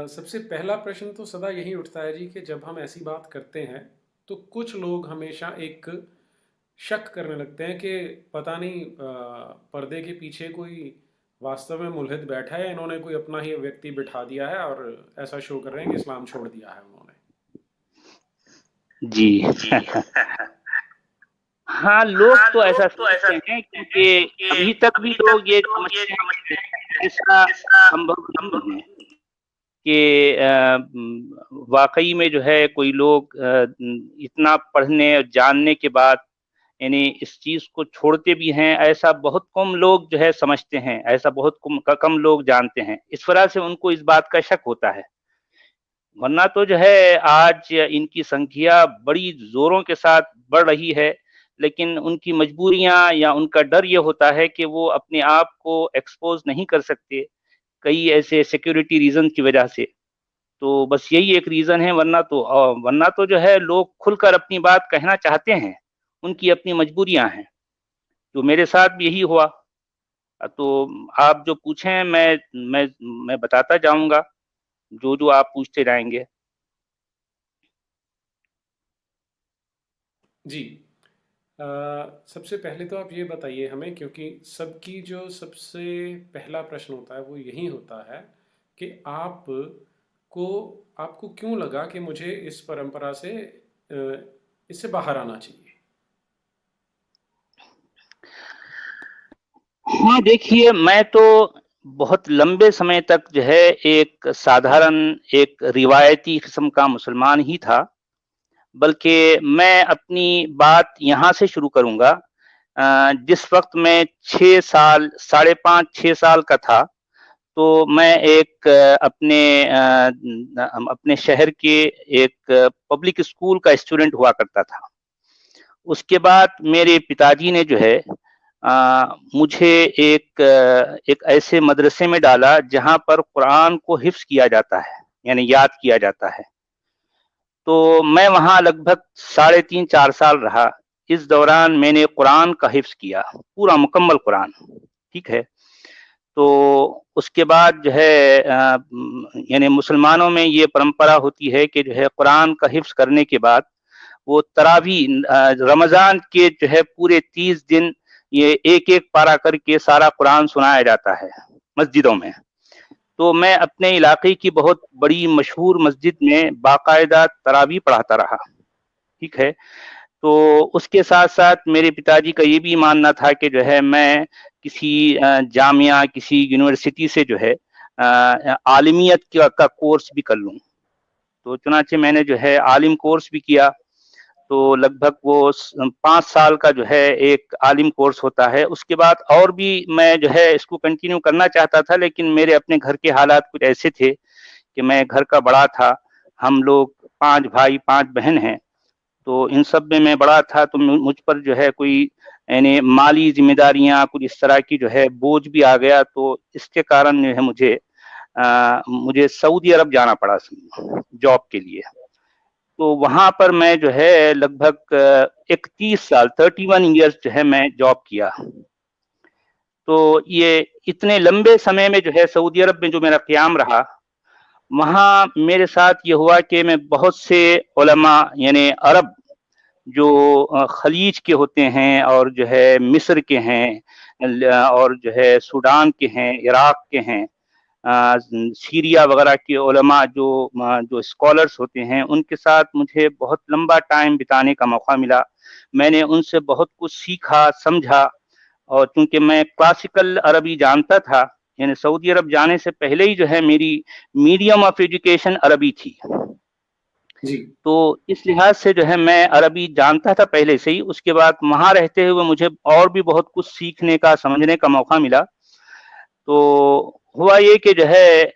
سب سے پہلا پرشن تو سدا یہی اٹھتا ہے جی کہ جب ہم ایسی بات کرتے ہیں تو کچھ لوگ ہمیشہ ایک شک کرنے لگتے ہیں کہ پتہ نہیں پردے کے پیچھے کوئی واستو میں ملحد بیٹھا ہے، انہوں نے کوئی اپنا ہی ویکتی بٹھا دیا ہے اور ایسا شو کر رہے ہیں کہ اسلام چھوڑ دیا ہے انہوں نے۔ جی جی ہاں، لوگ ہاں، تو لوگ ایسا تو ایسا سمجھتے ہیں سمجھتے ہیں کیونکہ کیونکہ ابھی تک بھی ابھی تک لوگ بھی یہ لوگ یہ سمجھتے ہیں سمجھتے کہ ہیں کہ ایسا ایسا سمبھو سمبھو نہیں ہے نہیں ہے۔ کہ واقعی میں جو ہے کوئی لوگ اتنا پڑھنے اور جاننے کے بعد یعنی اس چیز کو چھوڑتے بھی ہیں، ایسا بہت کم لوگ جو ہے سمجھتے ہیں، ایسا بہت کم لوگ جانتے ہیں، اس وجہ سے ان کو اس بات کا شک ہوتا ہے۔ ورنہ تو جو ہے آج ان کی سنکھیا بڑی زوروں کے ساتھ بڑھ رہی ہے، لیکن ان کی مجبوریاں یا ان کا ڈر یہ ہوتا ہے کہ وہ اپنے آپ کو ایکسپوز نہیں کر سکتے کئی ایسے سیکیورٹی ریزن کی وجہ سے۔ تو بس یہی ایک ریزن ہے، ورنہ تو جو ہے لوگ کھل کر اپنی بات کہنا چاہتے ہیں، ان کی اپنی مجبوریاں ہیں، جو میرے ساتھ بھی یہی ہوا۔ تو آپ جو پوچھیں میں بتاتا جاؤں گا جو آپ پوچھتے جائیں گے۔ جی سب سے پہلے تو آپ یہ بتائیے ہمیں، کیونکہ سب کی جو سب سے پہلا پرشن ہوتا ہے وہ یہی ہوتا ہے کہ کو آپ کو کیوں لگا کہ مجھے اس پرمپرا سے اس سے باہر آنا چاہیے؟ ہاں دیکھیے، میں تو بہت لمبے سمے تک جو ہے ایک سادھارن ایک روایتی قسم کا مسلمان ہی تھا، بلکہ میں اپنی بات یہاں سے شروع کروں گا۔ جس وقت میں 6 سال 5.5 6 سال کا تھا، تو میں ایک اپنے شہر کے ایک پبلک اسکول کا اسٹوڈنٹ ہوا کرتا تھا۔ اس کے بعد میرے پتا جی نے جو ہے مجھے ایک ایسے مدرسے میں ڈالا جہاں پر قرآن کو حفظ کیا جاتا ہے، یعنی یاد کیا جاتا ہے۔ تو میں وہاں لگ بھگ 3.5 4 سال رہا۔ اس دوران میں نے قرآن کا حفظ کیا، پورا مکمل قرآن، ٹھیک ہے۔ تو اس کے بعد جو ہے یعنی مسلمانوں میں یہ پرمپرا ہوتی ہے کہ جو ہے قرآن کا حفظ کرنے کے بعد وہ تراویح رمضان کے جو ہے پورے 30 دن یہ ایک ایک پارا کر کے سارا قرآن سنایا جاتا ہے مسجدوں میں۔ تو میں اپنے علاقے کی بہت بڑی مشہور مسجد میں باقاعدہ تراویح پڑھاتا رہا، ٹھیک ہے۔ تو اس کے ساتھ ساتھ میرے پتا جی کا یہ بھی ماننا تھا کہ جو ہے میں کسی جامعہ کسی یونیورسٹی سے جو ہے عالمیت کا کورس بھی کر لوں۔ تو چنانچہ میں نے جو ہے عالم کورس بھی کیا۔ تو لگ بھگ وہ 5 سال کا جو ہے ایک عالم کورس ہوتا ہے۔ اس کے بعد اور بھی میں جو ہے اس کو کنٹینیو کرنا چاہتا تھا، لیکن میرے اپنے گھر کے حالات کچھ ایسے تھے کہ میں گھر کا بڑا تھا، ہم لوگ 5 بھائی 5 بہن ہیں، تو ان سب میں بڑا تھا، تو مجھ پر جو ہے کوئی یعنی مالی ذمہ داریاں کچھ اس طرح کی جو ہے بوجھ بھی آ گیا۔ تو اس کے کارن جو ہے مجھے سعودی عرب جانا پڑا جاب کے لیے۔ تو وہاں پر میں جو ہے لگ بھگ 31 ایئرس جو ہے میں جاب کیا۔ تو یہ اتنے لمبے سمے میں جو ہے سعودی عرب میں جو میرا قیام رہا، وہاں میرے ساتھ یہ ہوا کہ میں بہت سے علماء یعنی عرب جو خلیج کے ہوتے ہیں اور جو ہے مصر کے ہیں اور جو ہے سوڈان کے ہیں، عراق کے ہیں، سیریا وغیرہ کے علماء جو اسکالرس ہوتے ہیں، ان کے ساتھ مجھے بہت لمبا ٹائم بتانے کا موقع ملا۔ میں نے ان سے بہت کچھ سیکھا سمجھا، اور چونکہ میں کلاسیکل عربی جانتا تھا، یعنی سعودی عرب جانے سے پہلے ہی جو ہے میری میڈیم آف ایجوکیشن عربی تھی، جی تو اس لحاظ سے جو ہے میں عربی جانتا تھا پہلے سے ہی۔ اس کے بعد وہاں رہتے ہوئے مجھے اور بھی بہت کچھ سیکھنے کا سمجھنے کا موقع ملا۔ تو ہوا یہ کہ جو ہے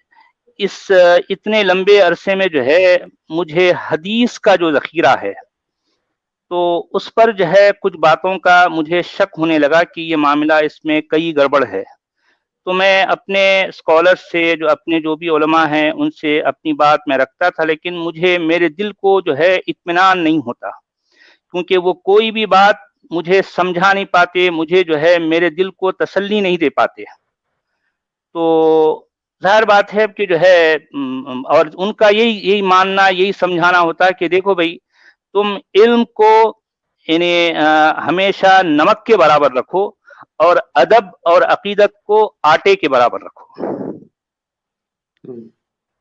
اس اتنے لمبے عرصے میں جو ہے مجھے حدیث کا جو ذخیرہ ہے، تو اس پر جو ہے کچھ باتوں کا مجھے شک ہونے لگا کہ یہ معاملہ اس میں کئی گڑبڑ ہے۔ تو میں اپنے اسکالر سے جو بھی علماء ہیں ان سے اپنی بات میں رکھتا تھا، لیکن میرے دل کو جو ہے اطمینان نہیں ہوتا، کیونکہ وہ کوئی بھی بات مجھے سمجھا نہیں پاتے، مجھے جو ہے میرے دل کو تسلی نہیں دے پاتے۔ تو ظاہر بات ہے کہ جو ہے اور ان کا یہی ماننا، یہی سمجھانا ہوتا ہے کہ دیکھو بھائی، تم علم کو یعنی ہمیشہ نمک کے برابر رکھو اور ادب اور عقیدت کو آٹے کے برابر رکھو.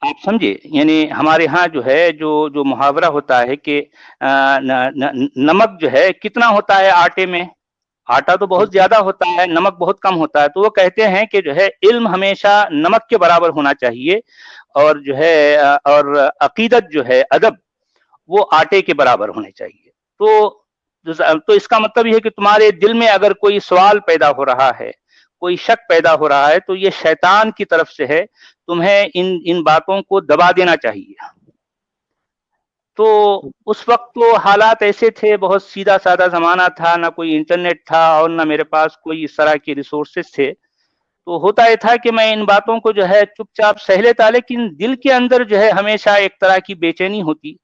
آپ سمجھے؟ یعنی ہمارے ہاں جو ہے جو محاورہ ہوتا ہے کہ نمک جو ہے کتنا ہوتا ہے آٹے میں؟ آٹا تو بہت زیادہ ہوتا ہے، نمک بہت کم ہوتا ہے. تو وہ کہتے ہیں کہ جو ہے علم ہمیشہ نمک کے برابر ہونا چاہیے، اور جو ہے اور عقیدت جو ہے، ادب، وہ آٹے کے برابر ہونے چاہیے. تو اس کا مطلب یہ ہے کہ تمہارے دل میں اگر کوئی سوال پیدا ہو رہا ہے، کوئی شک پیدا ہو رہا ہے، تو یہ شیطان کی طرف سے ہے. تمہیں ان باتوں کو دبا دینا چاہیے. تو اس وقت تو حالات ایسے تھے، بہت سیدھا سادہ زمانہ تھا، نہ کوئی انٹرنیٹ تھا اور نہ میرے پاس کوئی اس طرح کے ریسورسز تھے. تو ہوتا یہ تھا کہ میں ان باتوں کو جو ہے چپ چاپ سہ لیتا، لیکن دل کے اندر جو ہے ہمیشہ ایک طرح کی بے چینی ہوتی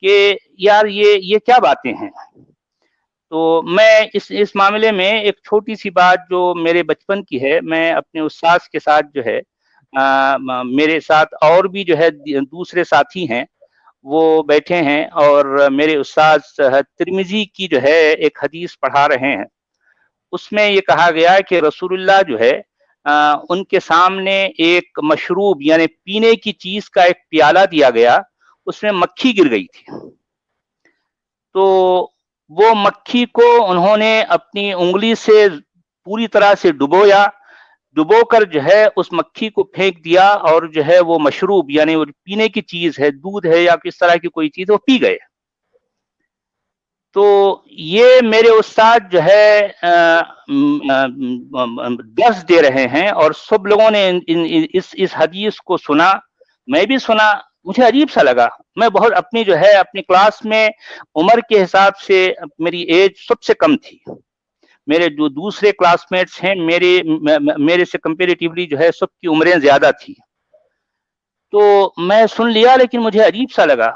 کہ یار یہ کیا باتیں ہیں. تو میں اس معاملے میں ایک چھوٹی سی بات جو میرے بچپن کی ہے، میں اپنے استاذ کے ساتھ جو ہے میرے ساتھ اور بھی جو ہے دوسرے ساتھی ہیں، وہ بیٹھے ہیں اور میرے استاذ ترمذی کی جو ہے ایک حدیث پڑھا رہے ہیں. اس میں یہ کہا گیا کہ رسول اللہ جو ہے ان کے سامنے ایک مشروب یعنی پینے کی چیز کا ایک پیالہ دیا گیا، اس میں مکھی گر گئی تھی. تو وہ مکھی کو انہوں نے اپنی انگلی سے پوری طرح سے ڈبو کر جو ہے اس مکھی کو پھینک دیا، اور جو ہے وہ مشروب یعنی وہ پینے کی چیز ہے، دودھ ہے یا کس طرح کی کوئی چیز، وہ پی گئے. تو یہ میرے استاد جو ہے درس دے رہے ہیں اور سب لوگوں نے اس حدیث کو سنا، میں بھی سنا. مجھے عجیب سا لگا. میں بہت اپنی جو ہے اپنی کلاس میں عمر کے حساب سے میری ایج سب سے کم تھی. میرے جو دوسرے کلاس میٹس ہیں میرے سے کمپیریٹیولی جو ہے سب کی عمریں زیادہ تھی. تو میں سن لیا لیکن مجھے عجیب سا لگا.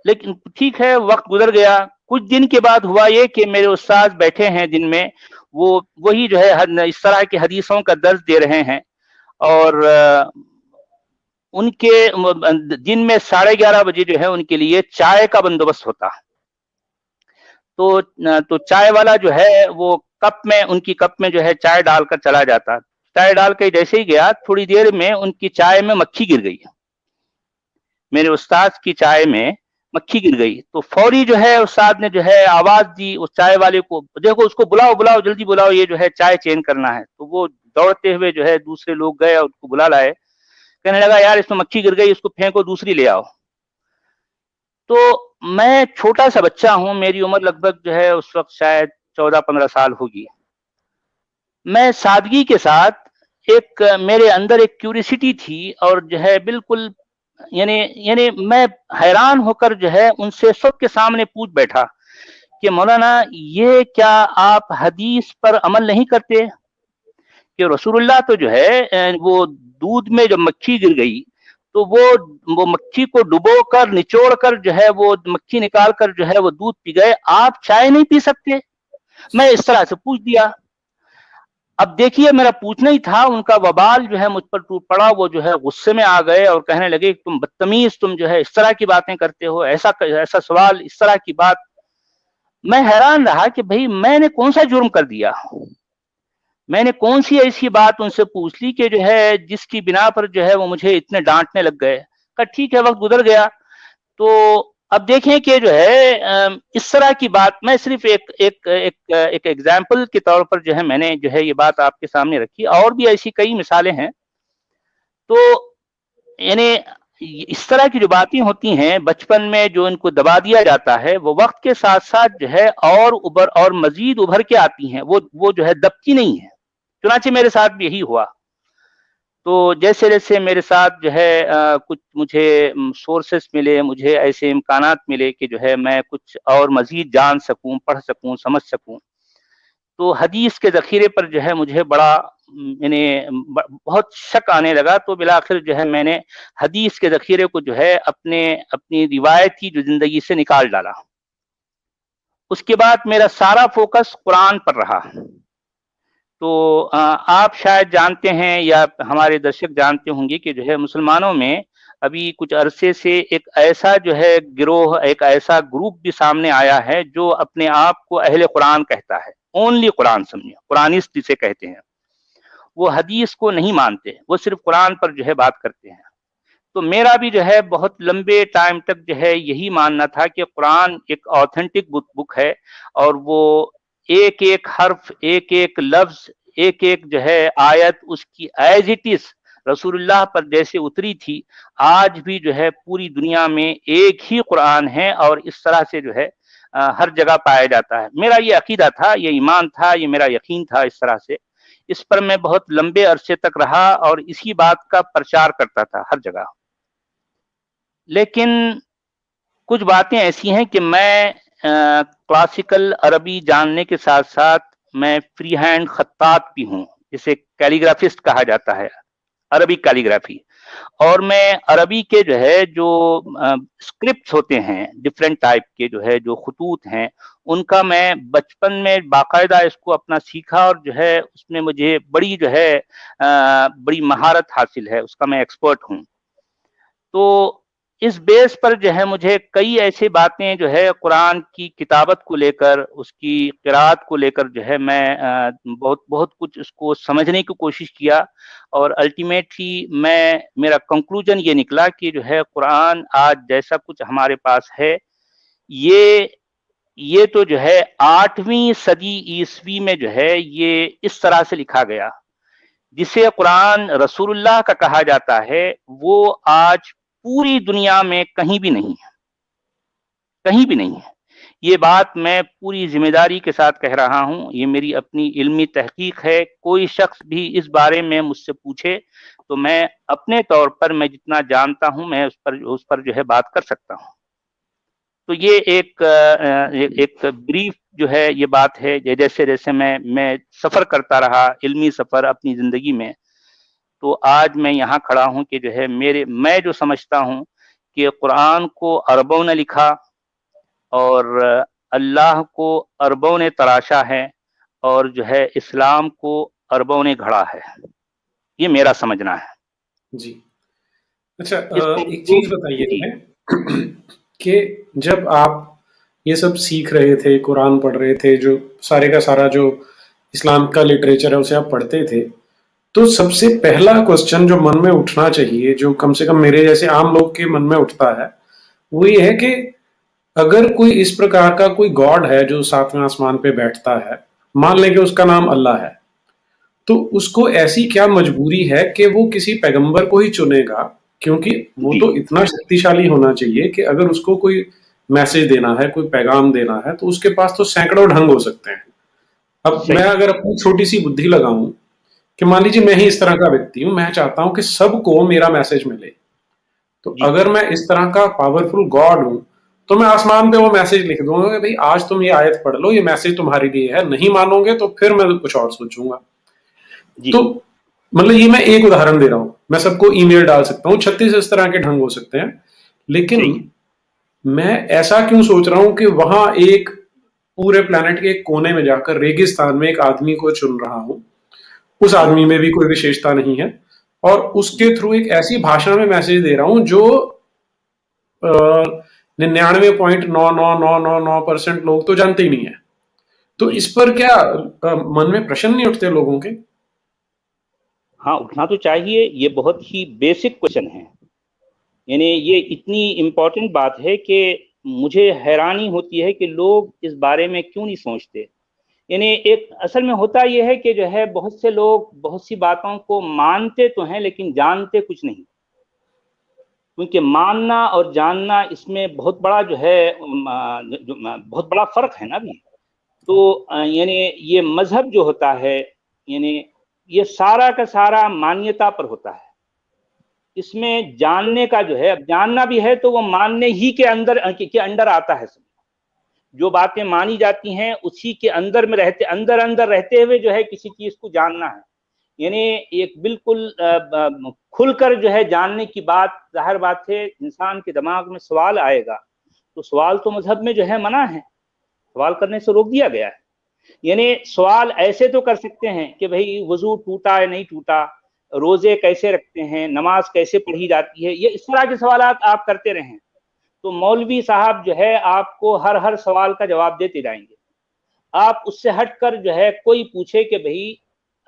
لیکن ٹھیک ہے، وقت گزر گیا. کچھ دن کے بعد ہوا یہ کہ میرے استاد بیٹھے ہیں دن میں، وہی جو ہے اس طرح کی حدیثوں کا درس دے رہے ہیں، اور ان کے دن میں 11:30 بجے جو ہے ان کے لیے چائے کا بندوبست ہوتا. تو چائے والا جو ہے وہ ان کی کپ میں جو ہے چائے ڈال کر چلا جاتا. چائے ڈال کے جیسے ہی گیا، تھوڑی دیر میں ان کی چائے میں مکھی گر گئی. میرے استاد کی چائے میں مکھی گر گئی. تو فوری جو ہے استاد نے جو ہے آواز دی اس چائے والے کو، دیکھو اس کو بلاؤ جلدی بلاؤ، یہ جو ہے چائے چینج کرنا ہے. تو وہ دوڑتے ہوئے جو ہے دوسرے لوگ گئے اور اس کو بلا لائے. کہنے لگا یار اس میں مکھی گر گئی، اس کو پھینکو، دوسری لے آؤ. تو میں چھوٹا سا بچہ ہوں، میری عمر لگ بھگ جو ہے اس وقت شاید 14-15 سال ہوگی. میں سادگی کے ساتھ میرے اندر ایک کیوریسٹی تھی، اور جو ہے بالکل یعنی میں حیران ہو کر جو ہے ان سے سب کے سامنے پوچھ بیٹھا کہ مولانا یہ کیا آپ حدیث پر عمل نہیں کرتے کہ رسول اللہ تو جو ہے وہ دودھ میں جب مکھی گر گئی تو وہ مکھی کو ڈبو کر نچوڑ کر جو ہے وہ مکھی نکال کر جو ہے وہ دودھ پی گئے، آپ چائے نہیں پی سکتے؟ میں اس طرح سے پوچھ دیا. اب دیکھیے میرا پوچھنا ہی تھا، ان کا وبال جو ہے مجھ پر ٹوٹ پڑا. وہ جو ہے غصے میں آ گئے اور کہنے لگے تم بدتمیز، تم جو ہے اس طرح کی باتیں کرتے ہو، ایسا سوال، اس طرح کی بات. میں حیران رہا کہ بھئی میں نے کون سا جرم کر دیا، میں نے کون سی ایسی بات ان سے پوچھ لی کہ جو ہے جس کی بنا پر جو ہے وہ مجھے اتنے ڈانٹنے لگ گئے. کہ ٹھیک ہے، وقت گزر گیا. تو اب دیکھیں کہ جو ہے اس طرح کی بات میں صرف ایک ایگزامپل کے طور پر جو ہے میں نے جو ہے یہ بات آپ کے سامنے رکھی. اور بھی ایسی کئی مثالیں ہیں. تو یعنی اس طرح کی جو باتیں ہوتی ہیں بچپن میں جو ان کو دبا دیا جاتا ہے، وہ وقت کے ساتھ ساتھ جو ہے اور مزید ابھر کے آتی ہیں. وہ جو ہے دبتی نہیں ہے. چنانچہ میرے ساتھ بھی یہی ہوا. تو جیسے جیسے میرے ساتھ جو ہے کچھ مجھے سورسز ملے، مجھے ایسے امکانات ملے کہ جو ہے میں کچھ اور مزید جان سکوں، پڑھ سکوں، سمجھ سکوں، تو حدیث کے ذخیرے پر جو ہے مجھے بڑا یعنی بہت شک آنے لگا. تو بالآخر جو ہے میں نے حدیث کے ذخیرے کو جو ہے اپنی روایتی جو زندگی سے نکال ڈالا. اس کے بعد میرا سارا فوکس قرآن پر رہا. تو آپ شاید جانتے ہیں یا ہمارے درشک جانتے ہوں گے کہ جو ہے مسلمانوں میں ابھی کچھ عرصے سے ایک ایسا جو ہے گروہ، ایک ایسا گروپ بھی سامنے آیا ہے جو اپنے آپ کو اہل قرآن کہتا ہے، اونلی قرآن سمجھے، قرآنسٹ جسے کہتے ہیں۔ وہ حدیث کو نہیں مانتے، وہ صرف قرآن پر جو ہے بات کرتے ہیں۔ تو میرا بھی جو ہے بہت لمبے ٹائم تک جو ہے یہی ماننا تھا کہ قرآن ایک آتھینٹک بک ہے، اور وہ ایک ایک حرف، ایک ایک لفظ، ایک ایک جو ہے آیت اس کی ایز اٹ از رسول اللہ پر جیسے اتری تھی، آج بھی جو ہے پوری دنیا میں ایک ہی قرآن ہے، اور اس طرح سے جو ہے ہر جگہ پایا جاتا ہے۔ میرا یہ عقیدہ تھا، یہ ایمان تھا، یہ میرا یقین تھا اس طرح سے۔ اس پر میں بہت لمبے عرصے تک رہا اور اسی بات کا پرچار کرتا تھا ہر جگہ۔ لیکن کچھ باتیں ایسی ہیں کہ میں کلاسیکل عربی جاننے کے ساتھ ساتھ میں فری ہینڈ خطاط بھی ہوں، جسے کیلیگرافسٹ کہا جاتا ہے، عربی کیلیگرافی۔ اور میں عربی کے جو ہے جو اسکرپٹس ہوتے ہیں ڈفرینٹ ٹائپ کے، جو ہے جو خطوط ہیں، ان کا میں بچپن میں باقاعدہ اس کو اپنا سیکھا، اور جو ہے اس میں مجھے بڑی جو ہے بڑی مہارت حاصل ہے، اس کا میں ایکسپرٹ ہوں۔ تو اس بیس پر جو ہے مجھے کئی ایسے باتیں جو ہے قرآن کی کتابت کو لے کر، اس کی قرأت کو لے کر جو ہے میں بہت کچھ اس کو سمجھنے کی کوشش کیا، اور الٹیمیٹلی میرا کنکلوژن یہ نکلا کہ جو ہے قرآن آج جیسا کچھ ہمارے پاس ہے، یہ تو جو ہے 8ویں صدی عیسوی میں جو ہے یہ اس طرح سے لکھا گیا۔ جسے قرآن رسول اللہ کا کہا جاتا ہے، وہ آج پوری دنیا میں کہیں بھی نہیں ہے، کہیں بھی نہیں ہے۔ یہ بات میں پوری ذمہ داری کے ساتھ کہہ رہا ہوں، یہ میری اپنی علمی تحقیق ہے۔ کوئی شخص بھی اس بارے میں مجھ سے پوچھے تو میں اپنے طور پر میں جتنا جانتا ہوں میں اس پر جو ہے بات کر سکتا ہوں۔ تو یہ ایک بریف جو ہے یہ بات ہے، جیسے جیسے میں سفر کرتا رہا، علمی سفر اپنی زندگی میں، تو آج میں یہاں کھڑا ہوں کہ جو ہے میں جو سمجھتا ہوں کہ قرآن کو عربوں نے لکھا، اور اللہ کو عربوں نے تراشا ہے، اور جو ہے اسلام کو عربوں نے گھڑا ہے۔ یہ میرا سمجھنا ہے۔ جی اچھا، اس ایک چیز بتائیے جی ہمیں کہ جب آپ یہ سب سیکھ رہے تھے، قرآن پڑھ رہے تھے، جو سارے کا سارا جو اسلام کا لٹریچر ہے اسے آپ پڑھتے تھے، تو سب سے پہلا کوسچن جو من میں اٹھنا چاہیے، جو کم سے کم میرے جیسے عام لوگ کے من میں اٹھتا ہے، وہ یہ ہے کہ اگر کوئی اس پرکار کا کوئی گاڈ ہے جو ساتویں آسمان پہ بیٹھتا ہے، مان لیں کہ اس کا نام اللہ ہے، تو اس کو ایسی کیا مجبوری ہے کہ وہ کسی پیغمبر کو ہی چنے گا؟ کیونکہ وہ جی تو اتنا شکتیشالی ہونا چاہیے کہ اگر اس کو کوئی میسج دینا ہے، کوئی پیغام دینا ہے، تو اس کے پاس تو سینکڑوں ڈھنگ ہو سکتے ہیں۔ اب میں صحیح۔ اگر اپنی چھوٹی سی بدھی لگاؤں کہ مان لیجیے میں ہی اس طرح کا ویکتی ہوں، میں چاہتا ہوں کہ سب کو میرا میسج ملے، تو جی اگر میں اس طرح کا پاورفل گاڈ ہوں تو میں آسمان پہ وہ میسج لکھ دوں گا کہ بھائی آج تم یہ آیت پڑھ لو، یہ میسج تمہارے لیے ہے، نہیں مانو گے تو پھر میں کچھ اور سوچوں گا۔ جی تو مطلب یہ میں ایک ادھارن دے رہا ہوں، میں سب کو ای میل ڈال سکتا ہوں، 36 اس طرح کے ڈھنگ ہو سکتے ہیں، لیکن صحیح۔ میں ایسا کیوں سوچ رہا ہوں کہ وہاں ایک پورے پلانٹ کے ایک کونے میں جا کر ریگستان میں ایک آدمی کو چن رہا ہوں، اس جی آدمی میں بھی کوئی وشیشتا نہیں ہے، اور اس جی کے تھرو ایک ایسی بھاشا میں میسج دے رہا ہوں جو 99.99999% لوگ تو جانتے ہی نہیں ہے۔ تو جی اس پر کیا من میں پرشن نہیں اٹھتے لوگوں کے؟ ہاں، اٹھنا تو چاہیے، یہ بہت ہی بیسک کوشچن ہے۔ یعنی یہ اتنی امپورٹنٹ بات ہے کہ مجھے حیرانی ہوتی ہے کہ لوگ اس بارے میں کیوں نہیں سوچتے۔ یعنی ایک اصل میں ہوتا یہ ہے کہ جو ہے بہت سے لوگ بہت سی باتوں کو مانتے تو ہیں لیکن جانتے کچھ نہیں، کیونکہ ماننا اور جاننا اس میں بہت بڑا جو ہے بہت بڑا فرق ہے نا بھی۔ تو یعنی یہ مذہب جو ہوتا ہے، یعنی یہ سارا کا سارا مانیتا پر ہوتا ہے۔ اس میں جاننے کا جو ہے، اب جاننا بھی ہے تو وہ ماننے ہی کے اندر آتا ہے۔ سب جو باتیں مانی جاتی ہیں اسی کے اندر میں اندر رہتے ہوئے جو ہے کسی چیز کو جاننا ہے۔ یعنی ایک بالکل کھل کر جو ہے جاننے کی بات، ظاہر بات ہے انسان کے دماغ میں سوال آئے گا، تو سوال تو مذہب میں جو ہے منع ہے، سوال کرنے سے روک دیا گیا ہے۔ یعنی سوال ایسے تو کر سکتے ہیں کہ بھئی وضو ٹوٹا یا نہیں ٹوٹا، روزے کیسے رکھتے ہیں، نماز کیسے پڑھی جاتی ہے، یہ اس طرح کے سوالات آپ کرتے رہیں تو مولوی صاحب جو ہے آپ کو ہر سوال کا جواب دیتے جائیں گے. آپ اس سے ہٹ کر جو ہے کوئی پوچھے کہ بھئی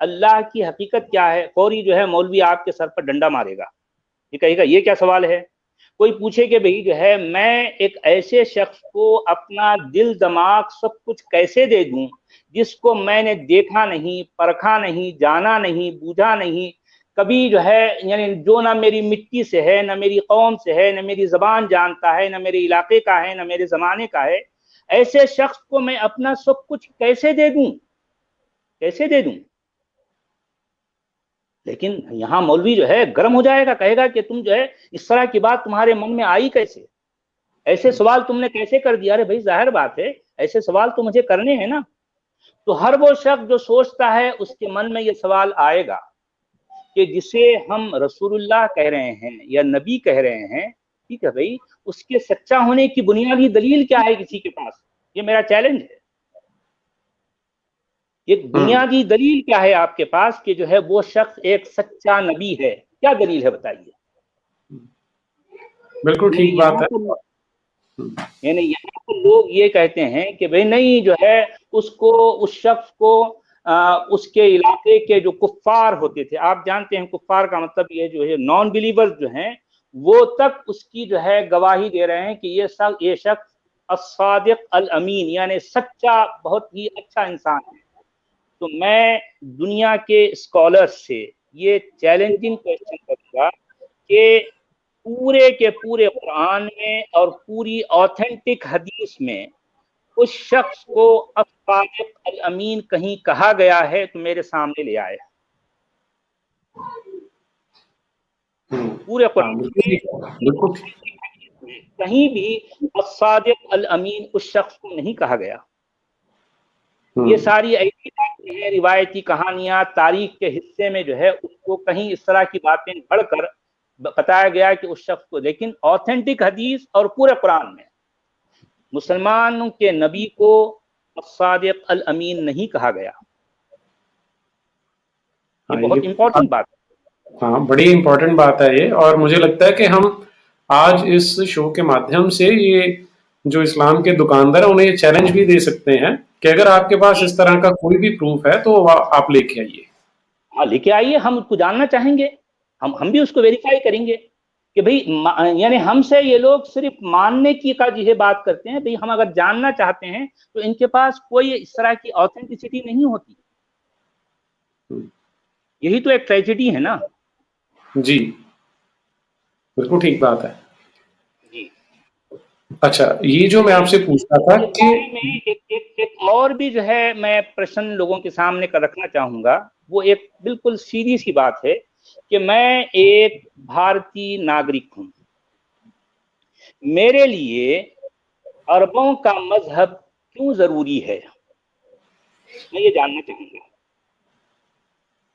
اللہ کی حقیقت کیا ہے، فوری جو ہے مولوی آپ کے سر پر ڈنڈا مارے گا، یہ کہے گا یہ کیا سوال ہے. کوئی پوچھے کہ بھئی جو ہے میں ایک ایسے شخص کو اپنا دل دماغ سب کچھ کیسے دے دوں جس کو میں نے دیکھا نہیں، پرکھا نہیں، جانا نہیں، بوجھا نہیں کبھی جو ہے، یعنی جو نہ میری مٹی سے ہے، نہ میری قوم سے ہے، نہ میری زبان جانتا ہے، نہ میرے علاقے کا ہے، نہ میرے زمانے کا ہے، ایسے شخص کو میں اپنا سب کچھ کیسے دے دوں، کیسے دے دوں. لیکن یہاں مولوی جو ہے گرم ہو جائے گا، کہے گا کہ تم جو ہے اس طرح کی بات تمہارے من میں آئی کیسے، ایسے سوال تم نے کیسے کر دیا. ارے بھائی ظاہر بات ہے ایسے سوال تو مجھے کرنے ہیں نا. تو ہر وہ شخص جو سوچتا ہے اس کے من میں یہ سوال آئے گا کہ جسے ہم رسول اللہ کہہ رہے ہیں یا نبی کہہ رہے ہیں، ٹھیک ہے بھائی، اس کے سچا ہونے کی بنیادی دلیل کیا ہے کسی کے پاس. یہ میرا چیلنج ہے، ایک بنیادی دلیل کیا ہے آپ کے پاس کہ جو ہے وہ شخص ایک سچا نبی ہے، کیا دلیل ہے بتائیے. بالکل ٹھیک بات ہے. یعنی یہاں پر لوگ یہ کہتے ہیں کہ بھئی نہیں جو ہے اس کو، اس شخص کو اس کے علاقے کے جو کفار ہوتے تھے، آپ جانتے ہیں کفار کا مطلب یہ جو ہے نان بلیورز جو ہیں، وہ تک اس کی جو ہے گواہی دے رہے ہیں کہ یہ شخص الصادق الامین، یعنی سچا بہت ہی اچھا انسان ہے. تو میں دنیا کے اسکالر سے یہ چیلنجنگ کوشچن کروں گا کہ پورے کے پورے قرآن میں اور پوری آتھینٹک حدیث میں اس شخص کو الصادق الامین کہیں کہا گیا ہے تو میرے سامنے لے آئے. پورے قرآن میں کہیں بھی الصادق الامین اس شخص کو نہیں کہا گیا. یہ ساری ایسی باتیں ہیں، روایتی کہانیاں، تاریخ کے حصے میں جو ہے اس کو کہیں اس طرح کی باتیں پڑھ کر بتایا گیا کہ اس شخص کو، لیکن آتھینٹک حدیث اور پورے قرآن میں مسلمانوں کے نبی کو الصادق الامین نہیں کہا گیا. یہ بہت امپورٹنٹ بات ہے. ہاں بڑی امپورٹنٹ بات ہے یہ، اور مجھے لگتا ہے کہ ہم آج اس شو کے مادھیم سے یہ جو اسلام کے دکاندار ہیں انہیں یہ چیلنج بھی دے سکتے ہیں کہ اگر آپ کے پاس اس طرح کا کوئی بھی پروف ہے تو آپ لے کے آئیے. ہاں لے کے آئیے، ہم اس کو جاننا چاہیں گے، ہم بھی اس کو ویریفائی کریں گے کہ بھئی یعنی ہم سے یہ لوگ صرف ماننے کی کا جو ہے بات کرتے ہیں، بھئی ہم اگر جاننا چاہتے ہیں تو ان کے پاس کوئی اس طرح کی آتھینٹسٹی نہیں ہوتی. یہی تو ایک ٹریجڈی ہے نا. جی بالکل ٹھیک بات ہے. جی اچھا یہ جو میں آپ سے پوچھتا تھا کہ ایک اور بھی جو ہے میں پرشن لوگوں کے سامنے کا رکھنا چاہوں گا، وہ ایک بالکل سیدھی سی بات ہے کہ میں ایک بھارتی ناگرک ہوں، میرے لیے عربوں کا مذہب کیوں ضروری ہے، میں یہ جاننا چاہوں گا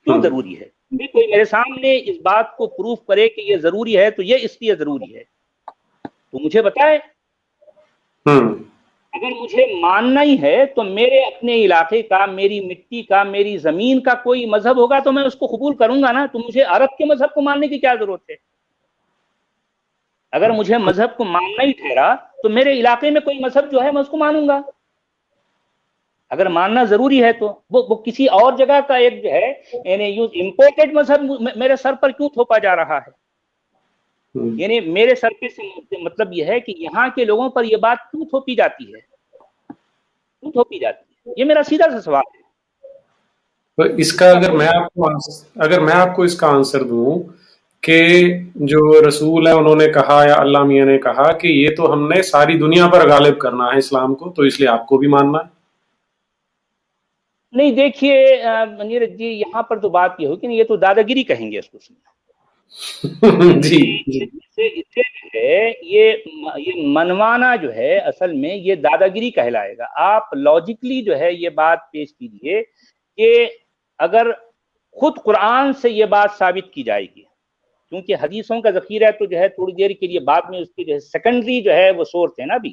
کیوں ضروری ہے. کوئی میرے سامنے اس بات کو پروف کرے کہ یہ ضروری ہے تو یہ اس لیے ضروری ہے تو مجھے بتائے. اگر مجھے ماننا ہی ہے تو میرے اپنے علاقے کا، میری مٹی کا، میری زمین کا کوئی مذہب ہوگا تو میں اس کو قبول کروں گا نا. تو مجھے عرب کے مذہب کو ماننے کی کیا ضرورت ہے؟ اگر مجھے مذہب کو ماننا ہی ٹھہرا تو میرے علاقے میں کوئی مذہب جو ہے میں اس کو مانوں گا. اگر ماننا ضروری ہے تو وہ کسی اور جگہ کا ایک جو ہے یعنی امپورٹڈ مذہب میرے سر پر کیوں تھوپا جا رہا ہے. یعنی میرے سر پہ سے مطلب یہ ہے کہ یہاں کے لوگوں پر یہ بات کیوں تھوپی جاتی ہے، کیوں تھوپی جاتی ہے، یہ میرا سیدھا سا سوال ہے. تو اس کا اگر میں آپ کو اس کا آنسر دوں کہ جو رسول ہے انہوں نے کہا یا اللہ میاں نے کہا کہ یہ تو ہم نے ساری دنیا پر غالب کرنا ہے اسلام کو، تو اس لیے آپ کو بھی ماننا ہے. نہیں دیکھیے منیر جی، یہاں پر تو بات یہ ہوگی کہ یہ تو دادا گیری کہیں گے اس کو. جی یہ منوانا جو ہے اصل میں یہ دادا گیری کہلائے گا. آپ لاجیکلی جو ہے یہ بات پیش کیجئے کہ اگر خود قرآن سے یہ بات ثابت کی جائے گی، کیونکہ حدیثوں کا ذخیرہ تو جو ہے تھوڑی دیر کے لیے بعد میں اس کی جو ہے سیکنڈری جو ہے وہ سورس ہے نا. بھی